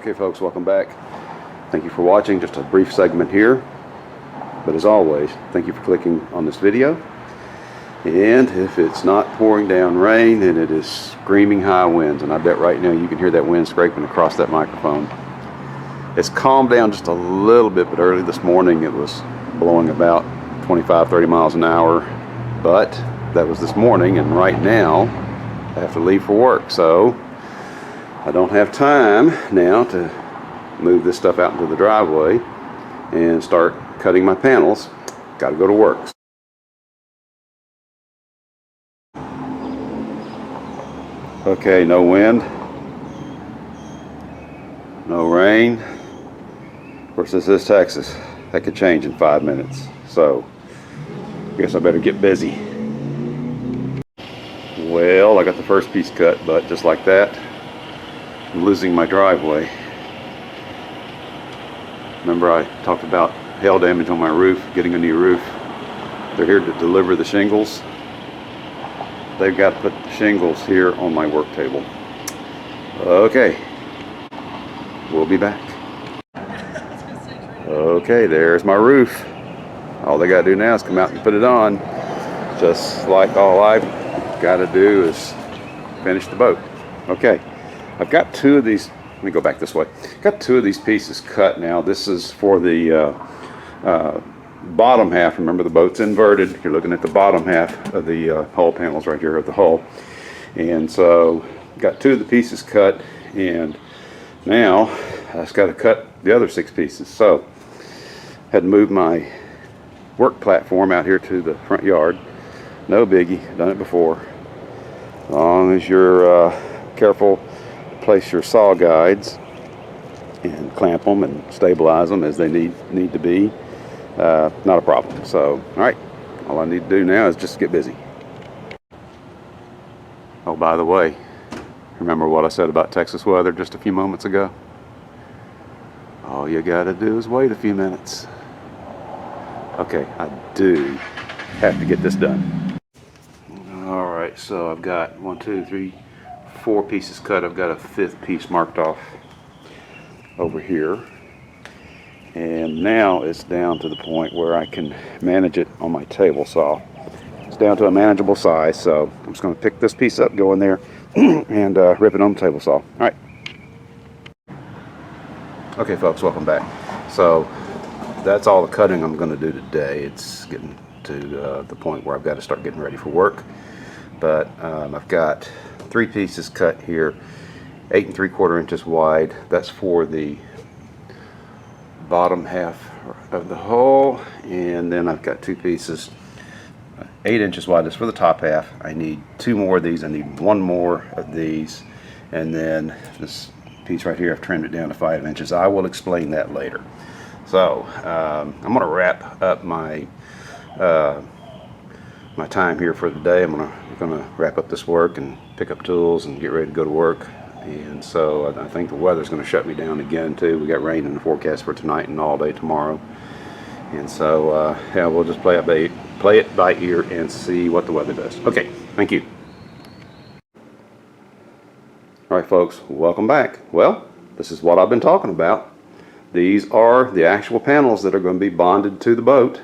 Okay folks, welcome back. Thank you for watching. Just a brief segment here, but as always, thank you for clicking on this video. And if it's not pouring down rain, then it is screaming high winds, and I bet right now you can hear that wind scraping across that microphone. It's calmed down just a little bit, but early this morning it was blowing about 25-30 miles an hour, but that was this morning, and right now I have to leave for work, so I don't have time now to move this stuff out into the driveway and start cutting my panels. Got to go to work. Okay, no wind, no rain. Of course, this is Texas. That could change in 5 minutes. So, I guess I better get busy. Well, I got the first piece cut, but just like that, I'm losing my driveway. Remember I talked about hail damage on my roof, getting a new roof. They're here to deliver the shingles. They've got to put the shingles here on my work table. Okay, we'll be back. Okay, there's my roof. All they got to do now is come out and put it on. Just like all I've got to do is finish the boat. Okay, I've got two of these. Let me go back this way. Got two of these pieces cut now. This is for the bottom half. Remember, the boat's inverted. You're looking at the bottom half of the hull panels right here of the hull. And so got two of the pieces cut, and now I just got to cut the other 6 pieces. So had to move my work platform out here to the front yard. No biggie, done it before. As long as you're careful, place your saw guides and clamp them and stabilize them as they need to be. Not a problem. So, all right, all I need to do now is just get busy. Oh, by the way, remember what I said about Texas weather just a few moments ago? All you gotta do is wait a few minutes. Okay, I do have to get this done. All right, so I've got 1, 2, 3, 4 pieces cut. I've got a 5th piece marked off over here. And now it's down to the point where I can manage it on my table saw. It's down to a manageable size, so I'm just going to pick this piece up, go in there, and rip it on the table saw. All right. Okay, folks, welcome back. So that's all the cutting I'm going to do today. It's getting to the point where I've got to start getting ready for work. But I've got 3 pieces cut here, 8 3/4 inches wide. That's for the bottom half of the hull, and then I've got 2 pieces 8 inches wide. That's for the top half. I need 2 more of these. I need 1 more of these, and then this piece right here, I've trimmed it down to 5 inches. I will explain that later. So I'm going to wrap up my my time here for the day. I'm gonna wrap up this work and pick up tools and get ready to go to work. And so I think the weather's going to shut me down again too. We got rain in the forecast for tonight and all day tomorrow. And so yeah, we'll just play it by ear and see what the weather does. Okay, thank you. All right, folks, welcome back. Well, this is what I've been talking about. These are the actual panels that are going to be bonded to the boat.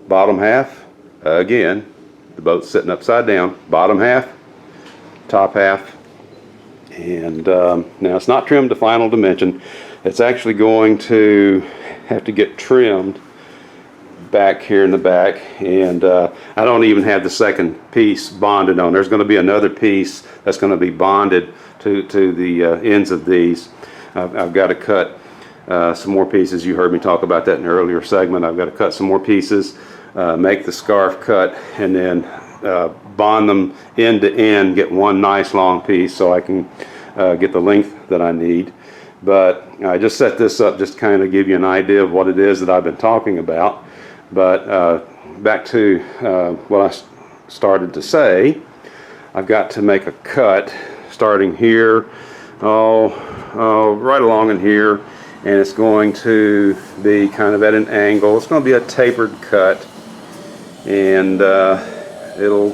Bottom half, again, the boat's sitting upside down. Bottom half, top half, and now it's not trimmed to final dimension. It's actually going to have to get trimmed back here in the back, and I don't even have the second piece bonded on. There's going to be another piece that's going to be bonded to the ends of these. I've got to cut some more pieces. You heard me talk about that in an earlier segment. I've got to cut some more pieces, make the scarf cut, and then bond them end to end, get one nice long piece so I can get the length that I need. But I just set this up just to kind of give you an idea of what it is that I've been talking about. But back to what I started to say, I've got to make a cut starting here, right along in here, and it's going to be kind of at an angle. It's going to be a tapered cut, and it'll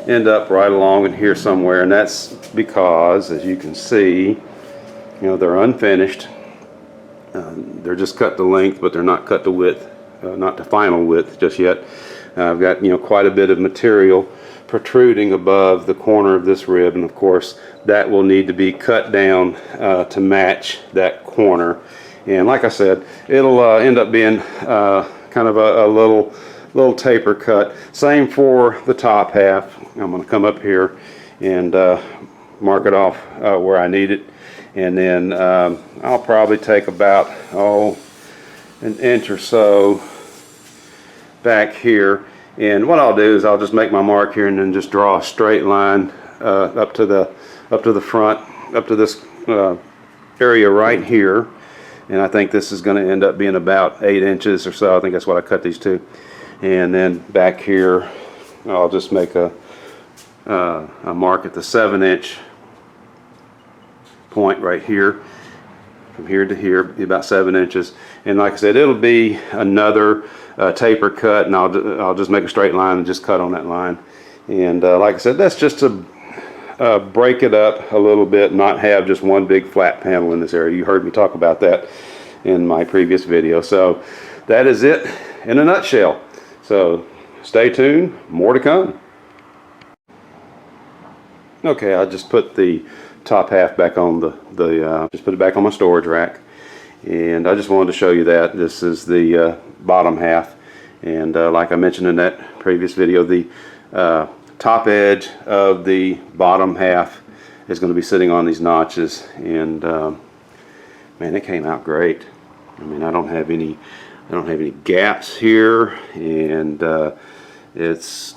end up right along in here somewhere, and that's because, as you can see, You know, they're unfinished. They're just cut to length, but they're not cut to width, not to final width just yet. I've got, you know, quite a bit of material protruding above the corner of this rib, and of course that will need to be cut down to match that corner. And like I said, it'll end up being kind of a little taper cut. Same for the top half. I'm going to come up here and mark it off where I need it, and then I'll probably take about an inch or so back here. And what I'll do is I'll just make my mark here and then just draw a straight line up to the front, up to this area right here. And I think this is going to end up being about 8 inches or so. I think that's what I cut these to. And then back here, I'll just make a mark at the 7-inch point right here. From here to here, be about 7 inches. And like I said, it'll be another taper cut, and I'll just make a straight line and just cut on that line. And like I said, that's just to break it up a little bit, not have just one big flat panel in this area. You heard me talk about that in my previous video. So that is it in a nutshell. So stay tuned, more to come. Okay, I just put the top half back on just put it back on my storage rack, and I just wanted to show you that this is the bottom half. And like I mentioned in that previous video, the top edge of the bottom half is going to be sitting on these notches, and man, it came out great. I mean, I don't have any gaps here, and it's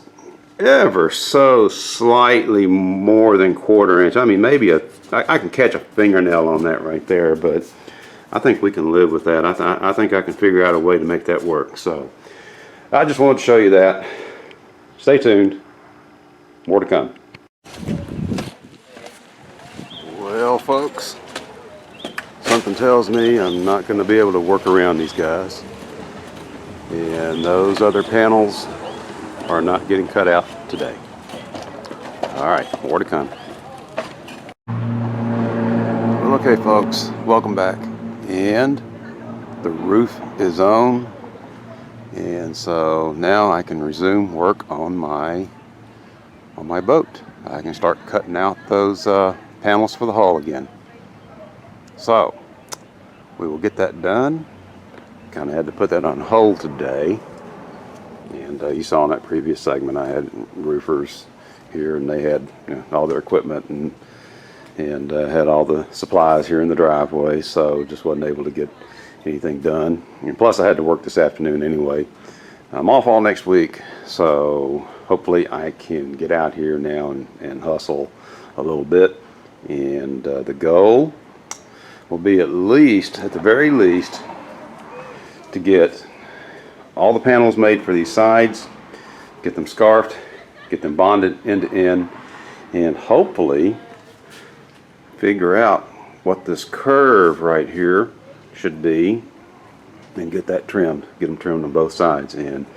ever so slightly more than 1/4 inch. I mean, maybe I can catch a fingernail on that right there, but I think we can live with that. I think I can figure out a way to make that work. So I just wanted to show you that. Stay tuned, more to come. Well, folks, something tells me I'm not going to be able to work around these guys, and those other panels are not getting cut out today. All right, more to come. Well, okay, folks, welcome back. And the roof is on, and so now I can resume work on my boat. I can start cutting out those panels for the hull again. So we will get that done. Kind of had to put that on hold today. And you saw in that previous segment I had roofers here, and they had, you know, all their equipment and had all the supplies here in the driveway, so just wasn't able to get anything done. And plus I had to work this afternoon anyway. I'm off all next week, so hopefully I can get out here now and hustle a little bit. And the goal will be at the very least, to get all the panels made for these sides, get them scarfed, get them bonded end to end, and hopefully figure out what this curve right here should be and get that trimmed, get them trimmed on both sides. And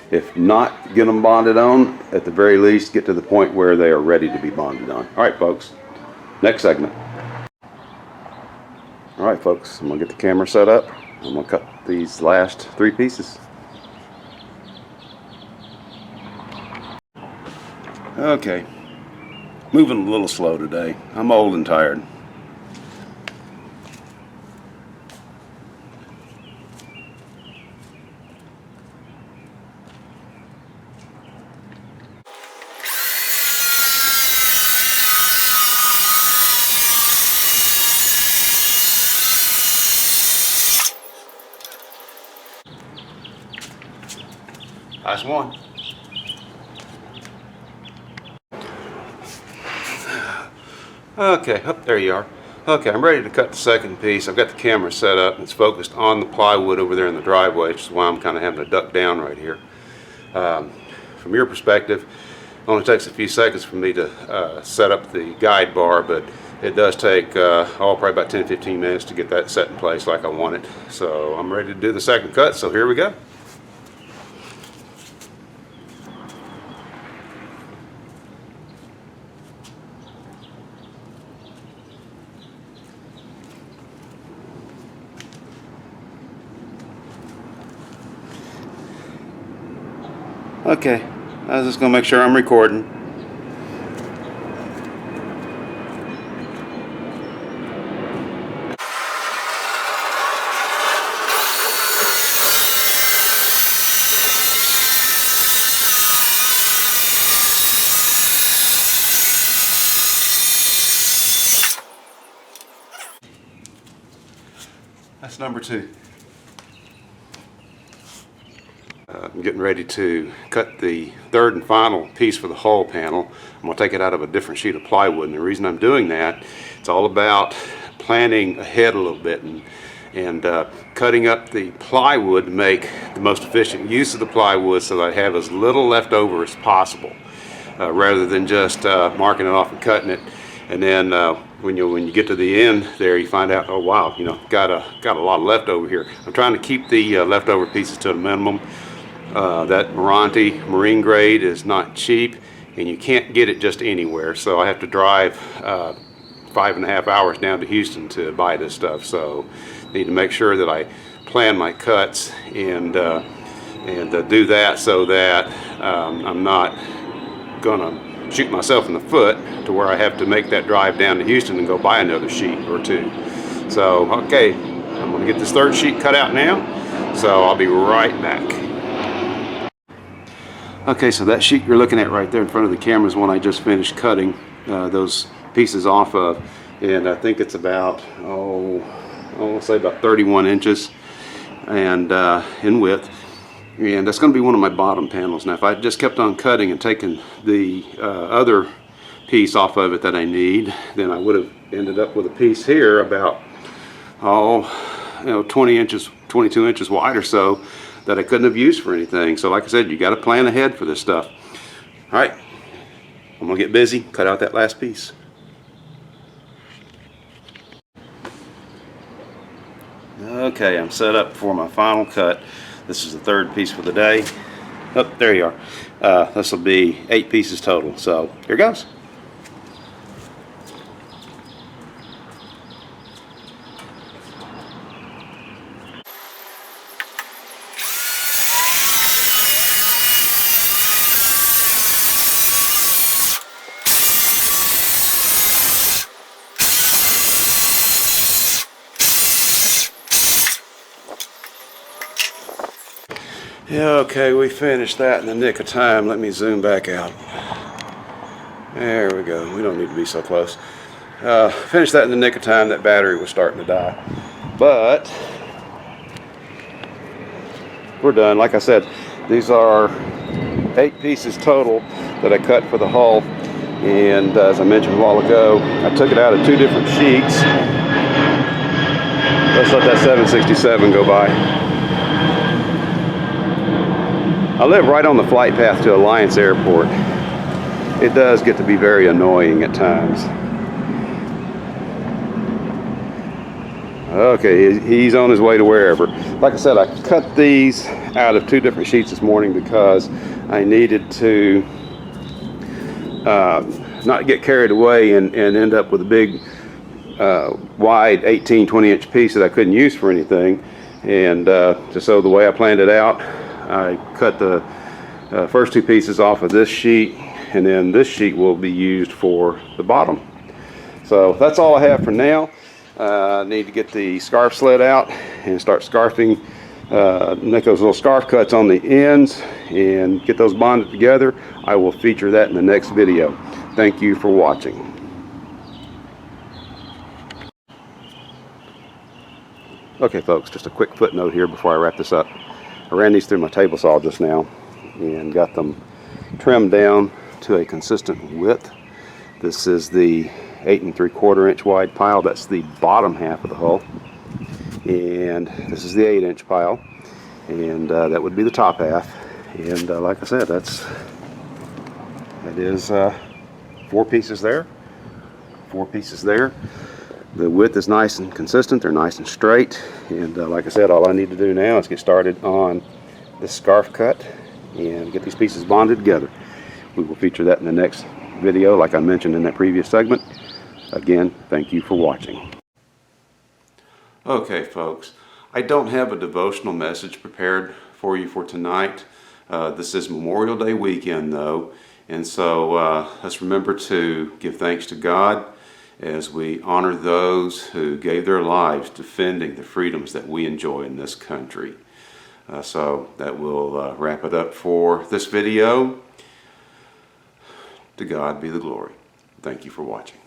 if not get them bonded on, at the very least get to the point where they are ready to be bonded on. All right, folks, next segment. All right, folks, I'm gonna get the camera set up. I'm gonna cut these last 3 pieces. Okay, moving a little slow today. I'm old and tired. Nice one. Okay, oh, there you are. Okay, I'm ready to cut the second piece. I've got the camera set up. It's focused on the plywood over there in the driveway, which is why I'm kind of having to duck down right here. From your perspective, it only takes a few seconds for me to set up the guide bar, but it does take probably about 10-15 minutes to get that set in place like I want it. So I'm ready to do the second cut, so here we go. Okay, I was just gonna make sure I'm recording. That's number 2. I'm getting ready to cut the third and final piece for the hull panel. I'm going to take it out of a different sheet of plywood, and the reason I'm doing that, it's all about planning ahead a little bit and cutting up the plywood to make the most efficient use of the plywood so that I have as little left over as possible, rather than just marking it off and cutting it. And then when you get to the end there, you find out, oh wow, got a lot left over here. I'm trying to keep the leftover pieces to a minimum. That Meranti marine grade is not cheap, and you can't get it just anywhere. So I have to drive 5.5 hours down to Houston to buy this stuff. So I need to make sure that I plan my cuts and do that so that I'm not gonna shoot myself in the foot to where I have to make that drive down to Houston and go buy another sheet or 2. So okay, I'm gonna get this third sheet cut out now, so I'll be right back. Okay, so that sheet you're looking at right there in front of the camera is one I just finished cutting those pieces off of, and I think it's about I'll say about 31 inches and in width. And that's going to be one of my bottom panels. Now if I just kept on cutting and taking the other piece off of it that I need, then I would have ended up with a piece here about 20 inches, 22 inches wide or so, that I couldn't have used for anything. So like I said, you got to plan ahead for this stuff. All right, I'm gonna get busy, cut out that last piece. Okay, I'm set up for my final cut. This is the third piece for the day. Oh, there you are. This will be 8 pieces total. So here goes. Yeah, okay, we finished that in the nick of time. Let me zoom back out. There we go. We don't need to be so close. Finished that in the nick of time. That battery was starting to die. But we're done. Like I said, these are 8 pieces total that I cut for the hull. And as I mentioned a while ago, I took it out of 2 different sheets. Let's let that 767 go by. I live right on the flight path to Alliance Airport. It does get to be very annoying at times. Okay, he's on his way to wherever. Like I said, I cut these out of 2 different sheets this morning because I needed to not get carried away and end up with a big wide 18-20 inch piece that I couldn't use for anything. And just so the way I planned it out, I cut the first 2 pieces off of this sheet, and then this sheet will be used for the bottom. So that's all I have for now. I need to get the scarf sled out and start scarfing, make those little scarf cuts on the ends and get those bonded together. I will feature that in the next video. Thank you for watching. Okay folks, just a quick footnote here before I wrap this up. I ran these through my table saw just now and got them trimmed down to a consistent width. This is the 8 3/4 inch wide pile. That's the bottom half of the hull. And this is the 8 inch pile. And that would be the top half. And like I said, that is 4 pieces there, 4 pieces there. The width is nice and consistent. They're nice and straight. And like I said, all I need to do now is get started on this scarf cut and get these pieces bonded together. We will feature that in the next video, like I mentioned in that previous segment. Again, thank you for watching. Okay folks, I don't have a devotional message prepared for you for tonight. This is Memorial Day weekend though, and so let's remember to give thanks to God as we honor those who gave their lives defending the freedoms that we enjoy in this country. So that will wrap it up for this video. To God be the glory. Thank you for watching.